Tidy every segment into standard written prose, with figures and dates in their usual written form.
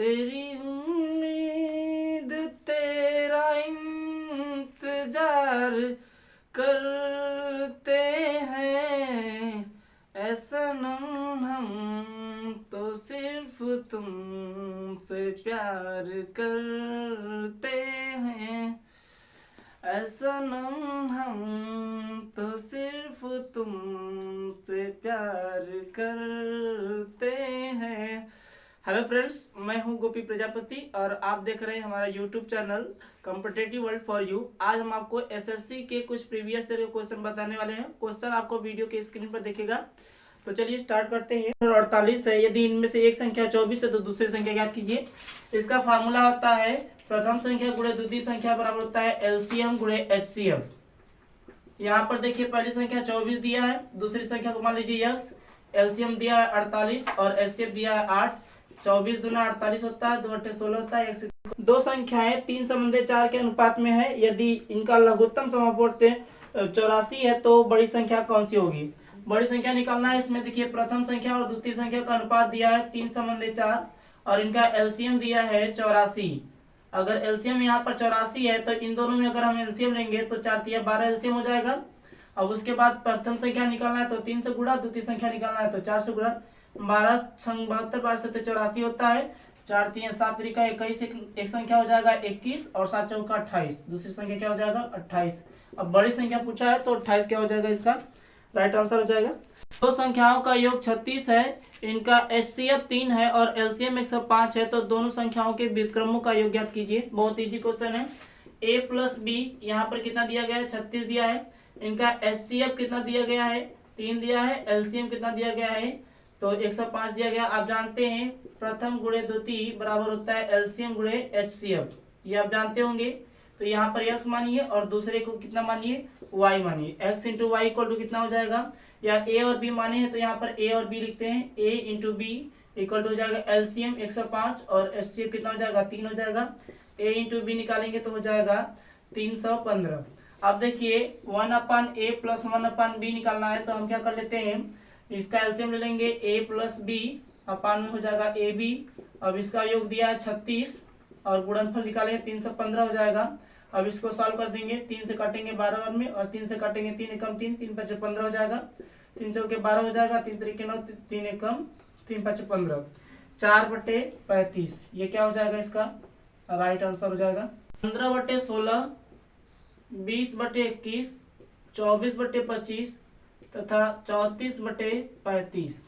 तेरी उम्मीद तेरा इंतजार करते हैं ऐ सनम, हम तो सिर्फ तुमसे प्यार करते हैं ऐ सनम, हम तो सिर्फ तुमसे प्यार करते हैं। हेलो फ्रेंड्स, मैं हूं गोपी प्रजापति और आप देख रहे हैं हमारा YouTube channel competitive world for you. आज हम आपको एसएससी के कुछ प्रीवियस ईयर के क्वेश्चन बताने वाले हैं। क्वेश्चन आपको वीडियो के स्क्रीन पर दिखेगा। तो चलिए स्टार्ट करते हैं। 48 है, यदि इनमें से एक संख्या 24 है तो दूसरी संख्या ज्ञात कीजिए। इसका फार्मूला होता है प्रथम संख्या गुणे द्वितीय संख्या बराबर होता है एलसीएम गुणे एचसीएफ। यहाँ पर देखिए पहली संख्या 24 दिया है, दूसरी संख्या को मान लीजिए x, एलसीएम दिया है 48 और एचसीएफ दिया है 8। 24 दूना 48 होता है, 2 8 16 होता है। दो संख्याएं 3 संबंधी 4 के अनुपात में है, यदि इनका लघुत्तम समापवर्त 84 है तो बड़ी संख्या कौन सी होगी। बड़ी संख्या निकालना है। इसमें देखिए प्रथम संख्या और द्वितीय संख्या का अनुपात दिया है 3 संबंधी 4 और इनका एलसीएम दिया है 84। अगर एलसीएम यहाँ पर 84 है तो इन दोनों में अगर हम एलसीएम लेंगे तो 4 3 12 एलसीएम हो जाएगा। अब उसके बाद प्रथम संख्या निकालना है तो 3 से गुणा, द्वितीय संख्या निकालना है तो 4 से गुणा। 12 6 72 12 से 84 होता है। 4 3 7 3 का 21, एक संख्या हो जाएगा 21 और 7 चौका 28। दूसरी संख्या क्या हो जाएगा 28। अब बड़ी संख्या पूछा है तो 28 क्या हो जाएगा, इसका राइट आंसर हो जाएगा। दो संख्याओं का योग 36 है, इनका एचसीएफ 3 है और एलसीएम 105 है, तो दोनों संख्याओं के व्युत्क्रमों का योग ज्ञात कीजिए। बहुत इजी क्वेश्चन है। a प्लस बी यहाँ पर कितना दिया गया है 36 दिया है, इनका एचसीएफ कितना दिया गया है 3 दिया है, एलसीएम कितना दिया गया है तो 105 दिया गया। आप जानते हैं प्रथम गुणे द्वितीय बराबर होता है एलसीएम गुणे एचसीएफ, ये आप जानते होंगे। तो यहाँ पर x मानिए और दूसरे को कितना मानिए y मानिए। x into y equal to कितना हो जाएगा, या a और b माने हैं तो यहाँ पर a और b लिखते हैं। a into b equal to हो जाएगा एलसीएम 105 और एचसीएफ कितना हो जाएगा 3 हो जाएगा। a इंटू बी निकालेंगे तो हो जाएगा 315। अब देखिए 1/a प्लस 1/b निकालना है तो हम क्या कर लेते हैं, इसका एलसीएम ले लेंगे a प्लस बी अपान में हो जाएगा ए बी। अब इसका योग दिया है 36 और गुणनफल निकालेंगे 315 हो जाएगा। अब इसको सॉल्व कर देंगे, 3 से काटेंगे 12 में और 3 से काटेंगे 3 एकम 3, 3 5 15 हो जाएगा। 3 चौके 12 हो जाएगा, 3 तरीके 9, 3 एकम 3 5 15, 4/35 ये क्या हो जाएगा, इसका राइट आंसर हो जाएगा। 15/16, 20/21, 24/25 तथा 34/35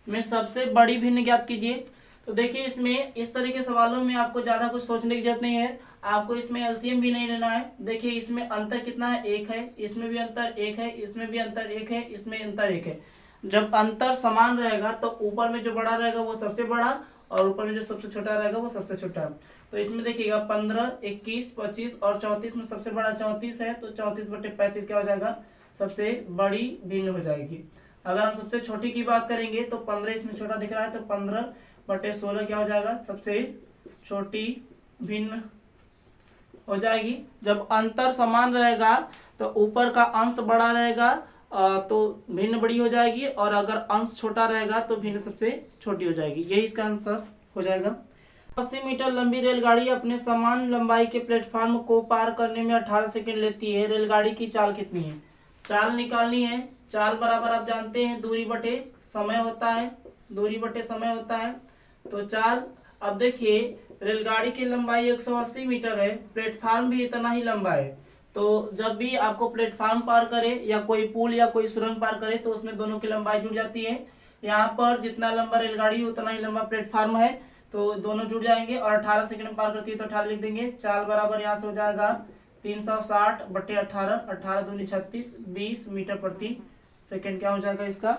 में सबसे बड़ी भिन्न ज्ञात कीजिए। तो देखिए इसमें इस तरह के सवालों में आपको ज्यादा कुछ सोचने की जरूरत नहीं है, आपको इसमें एलसीएम भी नहीं लेना है। देखिए इसमें अंतर कितना है, 1 है, इसमें भी अंतर 1 है, इसमें भी अंतर 1 है, इसमें अंतर 1 है। जब अंतर समान रहेगा तो ऊपर में जो बड़ा रहेगा वो सबसे बड़ा और ऊपर में जो सबसे छोटा रहेगा वो सबसे छोटा। तो इसमें देखिएगा 15, 21, 25 और 34 में सबसे बड़ा 34 है, तो 34/35 क्या हो जाएगा, सबसे बड़ी भिन्न हो जाएगी। अगर हम सबसे छोटी की बात करेंगे तो 15 इसमें छोटा दिख रहा है तो 15/16 क्या हो जाएगा, सबसे छोटी भिन्न हो जाएगी। जब अंतर समान रहेगा तो ऊपर का अंश बड़ा रहेगा तो भिन्न बड़ी हो जाएगी, और अगर अंश छोटा रहेगा तो भिन्न सबसे छोटी हो जाएगी। यही इसका आंसर हो जाएगा। 80 मीटर लंबी रेलगाड़ी अपने समान लंबाई के प्लेटफॉर्म को पार करने में 18 सेकंड लेती है। रेलगाड़ी की चाल कितनी है। चाल निकालनी है। चाल बराबर आप जानते हैं दूरी बटे समय होता है, दूरी बटे समय होता है। तो चाल, अब देखिए रेलगाड़ी की लंबाई 180 मीटर है, प्लेटफॉर्म भी इतना ही लंबा है। तो जब भी आपको प्लेटफॉर्म पार करे या कोई पुल या कोई सुरंग पार करे तो उसमें दोनों की लंबाई जुड़ जाती है। यहाँ पर जितना लंबा रेलगाड़ी उतना ही लंबा प्लेटफॉर्म है, तो दोनों जुड़ जाएंगे और 18 सेकंड में पार करती है तो 18 लिख देंगे। चाल बराबर यहाँ से हो जाएगा 360/18, 18 दूनी 36, 20 मीटर प्रति सेकंड क्या हो जाएगा, इसका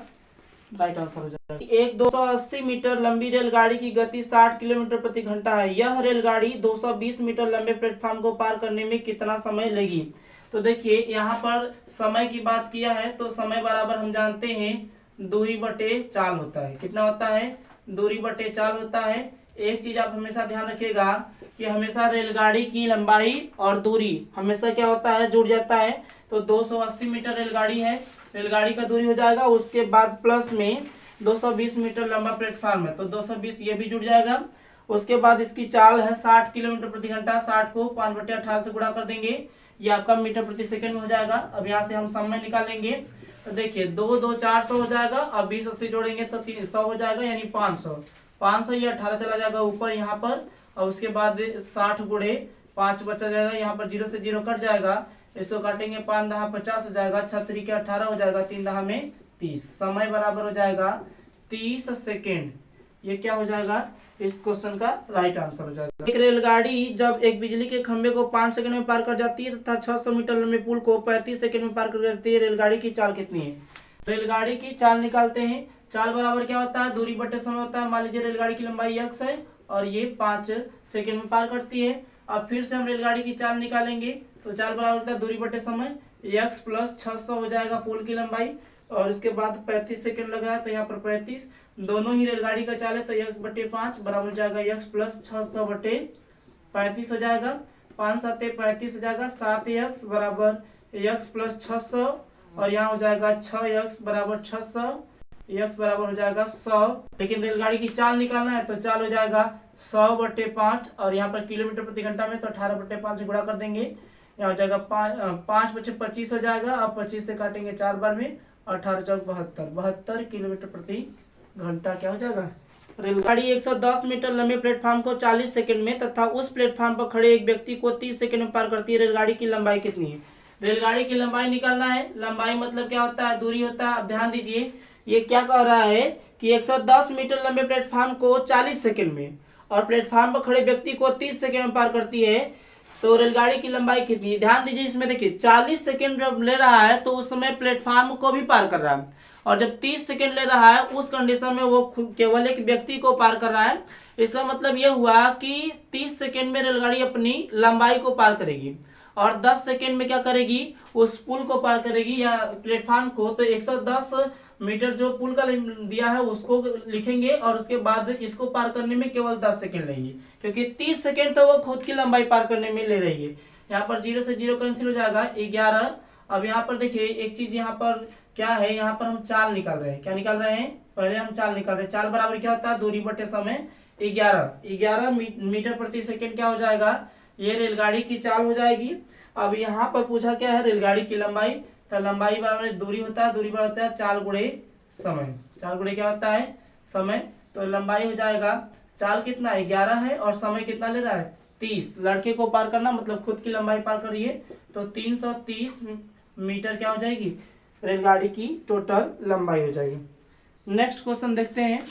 राइट आंसर हो जाएगा। एक 280 मीटर लंबी रेलगाड़ी की गति 60 किलोमीटर प्रति घंटा है। यह रेलगाड़ी 220 मीटर लंबे प्लेटफॉर्म को पार करने में कितना समय लेगी। तो देखिए यहाँ पर समय की बात किया है तो समय बराबर हम जानते हैं दूरी बटे चाल होता है। कितना होता है, दूरी बटे चाल होता है। एक चीज आप हमेशा ध्यान रखिएगा कि हमेशा रेलगाड़ी की लंबाई और दूरी हमेशा क्या होता है, जुड़ जाता है। तो 280 मीटर रेलगाड़ी है, रेलगाड़ी का दूरी हो जाएगा, उसके बाद प्लस में 220 मीटर लंबा प्लेटफॉर्म है तो 220 ये भी जुड़ जाएगा उसके बाद इसकी चाल है 60 किलोमीटर प्रति घंटा। 60 को 5/18 से गुणा कर देंगे, ये आपका मीटर प्रति सेकंड में हो जाएगा। अब यहाँ से हम समय निकालेंगे, तो देखिए 2 2 400 हो जाएगा। अब 20 80 जोड़ेंगे तो 300 हो जाएगा, यानी 500। 500 ये 18 चला जाएगा ऊपर यहाँ पर, और उसके बाद 60 गुणे 5 बचा जाएगा, यहाँ पर 0 से 0 कट जाएगा। इसको काटेंगे 5 दहा 50 हो जाएगा, 6 3 के 18 हो जाएगा, 3 दहा में 30। समय बराबर हो जाएगा 30 सेकेंड। ये क्या हो जाएगा, इस क्वेश्चन का राइट आंसर हो जाएगा। एक रेलगाड़ी जब एक बिजली के खंभे को 5 सेकंड में पार कर जाती है तथा 600 मीटर लंबे पुल को 35 सेकंड में पार कर जाती है, रेलगाड़ी की चाल कितनी है। रेलगाड़ी की चाल निकालते हैं। चाल बराबर क्या होता है, दूरी बटे समय होता है। मान लीजिए रेलगाड़ी की लंबाई x है और ये 5 सेकंड में पार करती है। अब फिर से हम रेलगाड़ी की चाल निकालेंगे, तो चाल बराबर होता है दूरी बटे समय, x प्लस 600 हो जाएगा पुल की लंबाई, और इसके बाद 35 सेकंड लग रहा है तो यहाँ पर 35। दोनों ही रेलगाड़ी का चाल है तो x बटे 5 बराबर हो जाएगा x प्लस 600 बटे 35 हो जाएगा। 5 7 35 हो जाएगा। 7x बराबर x प्लस 600, और यहाँ हो जाएगा 6x बराबर 600, x बराबर हो जाएगा 100। लेकिन रेलगाड़ी की चाल निकालना है तो चाल हो जाएगा 100 बटे 5, और यहाँ पर किलोमीटर प्रति घंटा में तो 18 बटे 5 से गुणा कर देंगे। यहाँ हो जाएगा 5 बचे 25 हो जाएगा। अब 25 से काटेंगे 4 बार में, 18 चौक 72 किलोमीटर प्रति घंटा क्या हो जाएगा। रेलगाड़ी 110 मीटर लंबे प्लेटफॉर्म को 40 सेकंड में तथा उस प्लेटफॉर्म पर खड़े एक व्यक्ति को 30 सेकंड में पार करती है, रेलगाड़ी की लंबाई कितनी है। रेलगाड़ी की लंबाई निकालना है। लंबाई मतलब क्या होता है, दूरी होता है। अब ध्यान दीजिए, ये क्या कह रहा है कि 110 मीटर लंबे प्लेटफॉर्म को 40 सेकंड में और प्लेटफॉर्म पर खड़े व्यक्ति को 30 सेकंड में पार करती है, तो रेलगाड़ी की लंबाई कितनी है। ध्यान दीजिए, इसमें देखिए 40 सेकंड जब ले रहा है तो उस समय प्लेटफॉर्म को भी पार कर रहा है, और जब 30 सेकंड ले रहा है उस कंडीशन में वो केवल एक व्यक्ति को पार कर रहा है। इसका मतलब ये हुआ कि 30 सेकंड में रेलगाड़ी अपनी लंबाई को पार करेगी, और 10 सेकंड में क्या करेगी, उस पुल को पार करेगी या प्लेटफॉर्म को। तो 110 मीटर जो पुल का दिया है उसको लिखेंगे, और उसके बाद इसको पार करने में केवल 10 सेकंड लेंगे, क्योंकि 30 सेकंड तो वो खुद की लंबाई पार करने में ले रही है। यहाँ पर 0 से 0 कैंसिल हो जाएगा, 11। अब यहाँ पर देखिए एक चीज यहाँ पर क्या है, यहाँ पर हम चाल निकाल रहे हैं। क्या निकाल रहे हैं, पहले हम चाल निकाल रहे हैं। चाल बराबर क्या होता है, दूरी बटे समय। 11 मीटर प्रति सेकंड क्या हो जाएगा, ये रेलगाड़ी की चाल हो जाएगी। अब यहाँ पर पूछा क्या है, रेलगाड़ी की लंबाई, तो लंबाई बराबर दूरी होता है, दूरी बराबर होता है चाल गुणे समय। चाल गुणे क्या होता है, समय। तो लंबाई हो जाएगा, चाल कितना है 11 है और समय कितना ले रहा है 30। लड़के को पार करना मतलब खुद की लंबाई पार करिए, तो 330 मीटर क्या हो जाएगी, रेलगाड़ी की टोटल लंबाई हो जाएगी। नेक्स्ट क्वेश्चन देखते हैं।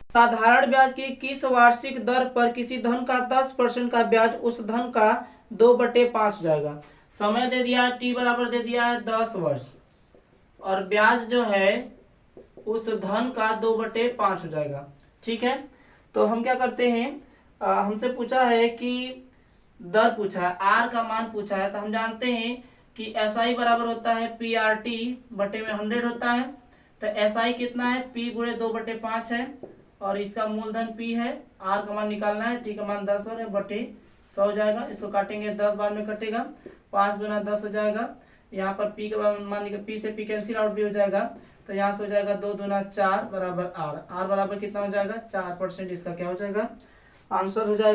साधारण ब्याज की किस वार्षिक दर पर किसी धन का 10% का ब्याज उस धन का 2/5 हो जाएगा। समय दे दिया है, टी बराबर दे दिया है 10 वर्ष, और ब्याज जो है उस धन का 2/5 हो जाएगा। ठीक है, तो हम क्या करते हैं, हमसे पूछा है कि दर पूछा है, आर का मान पूछा है, तो हम जानते हैं कि SI बराबर होता है PRT बटे में 100 होता है। तो SI कितना है, P गुणे 2/5 है, और इसका मूलधन P है। R का मान निकालना है, T का मान 10 और बटे 100 हो जाएगा। इसको काटेंगे 10 बार में कटेगा, 5 गुना 10 हो जाएगा। यहाँ पर P का मान निकाल, P से P कैंसिल आउट भी हो जाएगा, तो यहाँ से हो जाएगा 2 दूना 4 बराबर R। R बराबर कितना हो जाएगा 4%। इसका क्या हो जाएगा आंसर हो जाएगा।